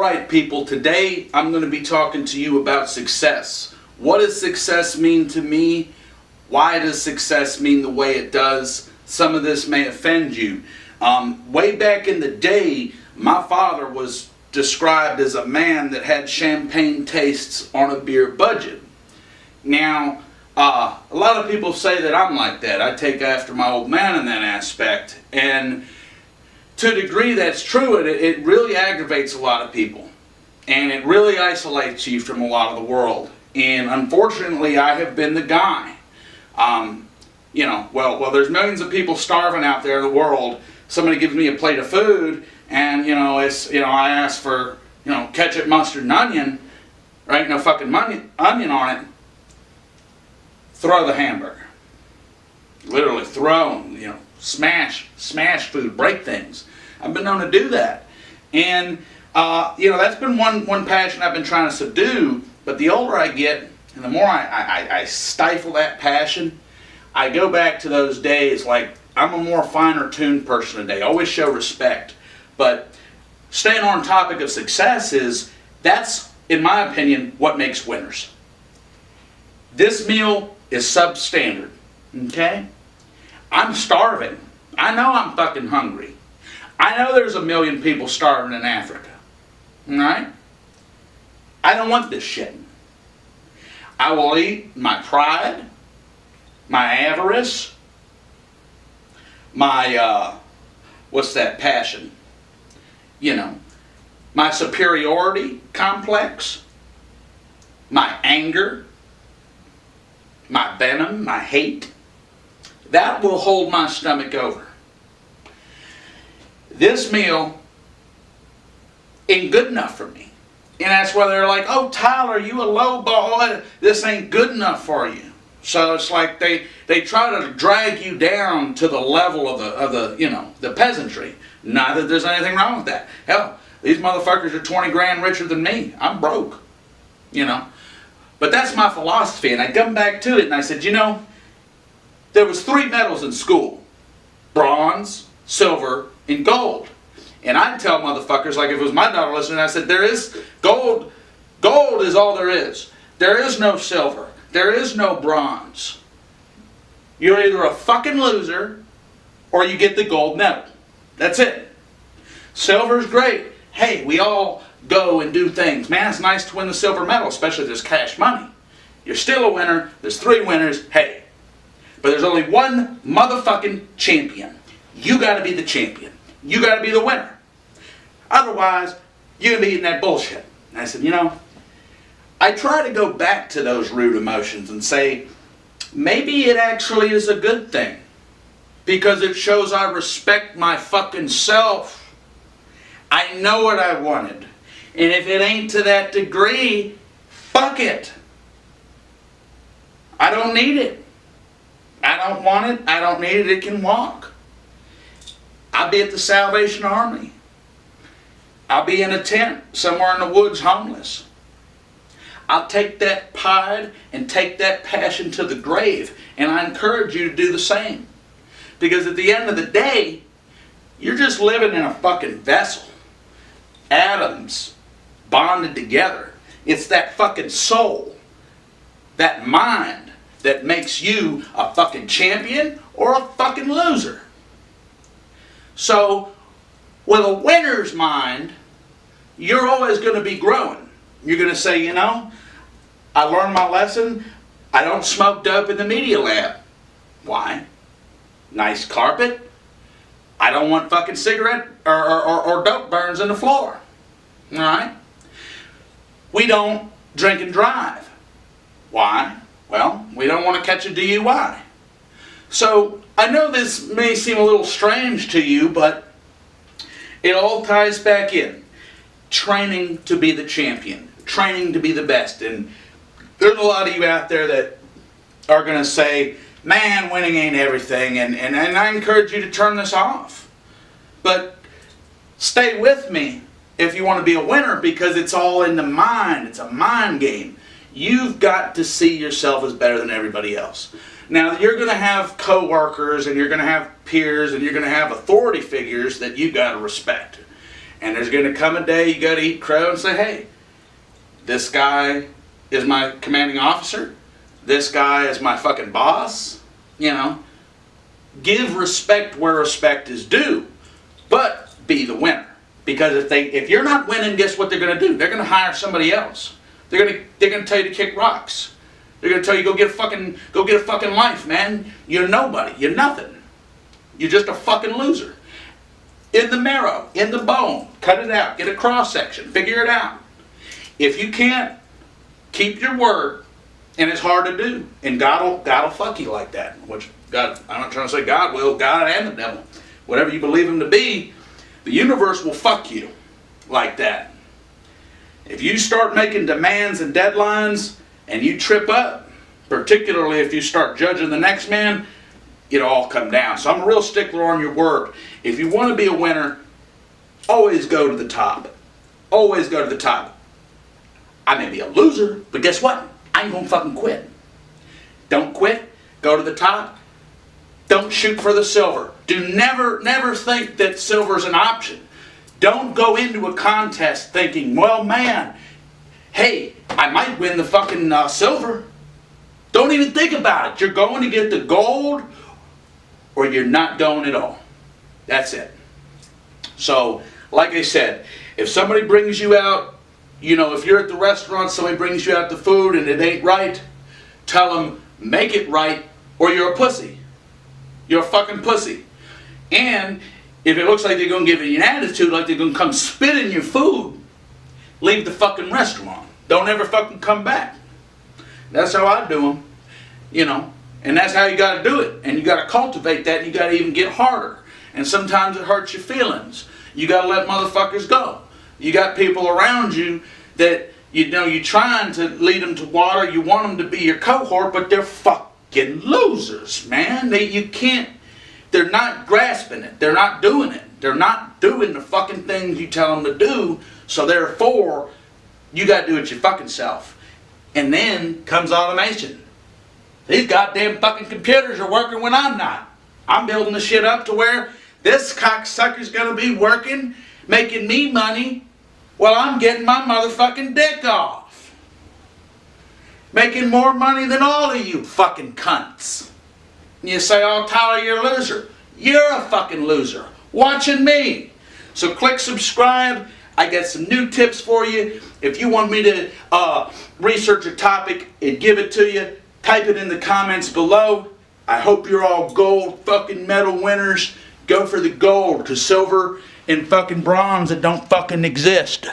Alright people, today I'm going to be talking to you about success. What does success mean to me? Why does success mean the way it does? Some of this may offend you. Way back in the day, my father was described as a man that had champagne tastes on a beer budget. Now, a lot of people say that I'm like that. I take after my old man in that aspect. And to a degree that's true, and it really aggravates a lot of people. And it really isolates you from a lot of the world. And unfortunately, I have been the guy. Well, there's millions of people starving out there in the world. Somebody gives me a plate of food, and I ask for ketchup, mustard, and onion. There ain't no fucking onion on it. Throw the hamburger. Literally throw them. Smash food, break things. I've been known to do that, and that's been one passion I've been trying to subdue. But the older I get, and the more I stifle that passion, I go back to those days. Like, I'm a more finer tuned person today. Always show respect. But staying on topic of success that's, in my opinion, what makes winners. This meal is substandard. Okay? I'm starving. I know I'm fucking hungry. I know there's 1 million people starving in Africa. Alright? I don't want this shit. I will eat my pride, my avarice, my, passion? My superiority complex, my anger, my venom, my hate. That will hold my stomach over. This meal ain't good enough for me. And that's why they're like, oh, Tyler, you a low ball. This ain't good enough for you. So it's like they try to drag you down to the level of the peasantry. Not that there's anything wrong with that. Hell, these motherfuckers are 20 grand richer than me. I'm broke. But that's my philosophy. And I come back to it and I said, there was 3 medals in school. Bronze, silver, and gold. And I'd tell motherfuckers, like if it was my daughter listening, I said, there is gold. Gold is all there is. There is no silver. There is no bronze. You're either a fucking loser or you get the gold medal. That's it. Silver's great. Hey, we all go and do things. Man, it's nice to win the silver medal, especially if there's cash money. You're still a winner. There's 3 winners. Hey. But there's only one motherfucking champion. You gotta be the champion. You gotta be the winner. Otherwise, you're gonna be eating that bullshit. And I said, I try to go back to those root emotions and say, maybe it actually is a good thing. Because it shows I respect my fucking self. I know what I wanted. And if it ain't to that degree, fuck it. I don't need it. I don't want it. I don't need it. It can walk. I'll be at the Salvation Army. I'll be in a tent somewhere in the woods homeless. I'll take that pride and take that passion to the grave. And I encourage you to do the same. Because at the end of the day, you're just living in a fucking vessel. Atoms bonded together. It's that fucking soul, that mind, that makes you a fucking champion or a fucking loser. So, with a winner's mind, you're always going to be growing. You're going to say, I learned my lesson. I don't smoke dope in the media lab. Why? Nice carpet. I don't want fucking cigarette or dope burns in the floor. Alright? We don't drink and drive. Why? Well, we don't want to catch a DUI. So, I know this may seem a little strange to you, but it all ties back in. Training to be the champion. Training to be the best. And there's a lot of you out there that are going to say, man, winning ain't everything. And I encourage you to turn this off. But stay with me if you want to be a winner, because it's all in the mind. It's a mind game. You've got to see yourself as better than everybody else. Now, you're going to have co-workers and you're going to have peers and you're going to have authority figures that you got to respect. And there's going to come a day you got to eat crow and say, hey, this guy is my commanding officer. This guy is my fucking boss. You know, give respect where respect is due, but be the winner. Because if you're not winning, guess what they're going to do? They're going to hire somebody else. They're going to tell you to kick rocks. They're going to tell you go get a fucking life, man. You're nobody. You're nothing. You're just a fucking loser. In the marrow, in the bone, cut it out. Get a cross section. Figure it out. If you can't keep your word, and it's hard to do, and God'll fuck you like that. Which God, I'm not trying to say God will, God and the devil, whatever you believe him to be, the universe will fuck you like that. If you start making demands and deadlines and you trip up, particularly if you start judging the next man, it'll all come down. So I'm a real stickler on your word. If you want to be a winner, always go to the top. Always go to the top. I may be a loser, but guess what? I ain't gonna fucking quit. Don't quit. Go to the top. Don't shoot for the silver. Do never think that silver's an option. Don't go into a contest thinking, well, man, hey, I might win the fucking silver. Don't even think about it. You're going to get the gold or you're not going at all. That's it. So, like I said, if somebody brings you out, you know, if you're at the restaurant, somebody brings you out the food and it ain't right, tell them, make it right or you're a pussy. You're a fucking pussy. And if it looks like they're going to give you an attitude, like they're going to come spit in your food, leave the fucking restaurant. Don't ever fucking come back. That's how I do them. You know, and that's how you got to do it. And you got to cultivate that and you got to even get harder. And sometimes it hurts your feelings. You got to let motherfuckers go. You got people around you that, you know, you're trying to lead them to water. You want them to be your cohort, but they're fucking losers, man. They're not grasping it. They're not doing it. They're not doing the fucking things you tell them to do. So therefore, you got to do it your fucking self. And then comes automation. These goddamn fucking computers are working when I'm not. I'm building the shit up to where this cocksucker's gonna be working, making me money, while I'm getting my motherfucking dick off. Making more money than all of you fucking cunts. And you say, oh, Tyler, you're a loser. You're a fucking loser. Watching me. So click subscribe. I got some new tips for you. If you want me to research a topic and give it to you, type it in the comments below. I hope you're all gold fucking medal winners. Go for the gold, because silver and fucking bronze, it don't fucking exist.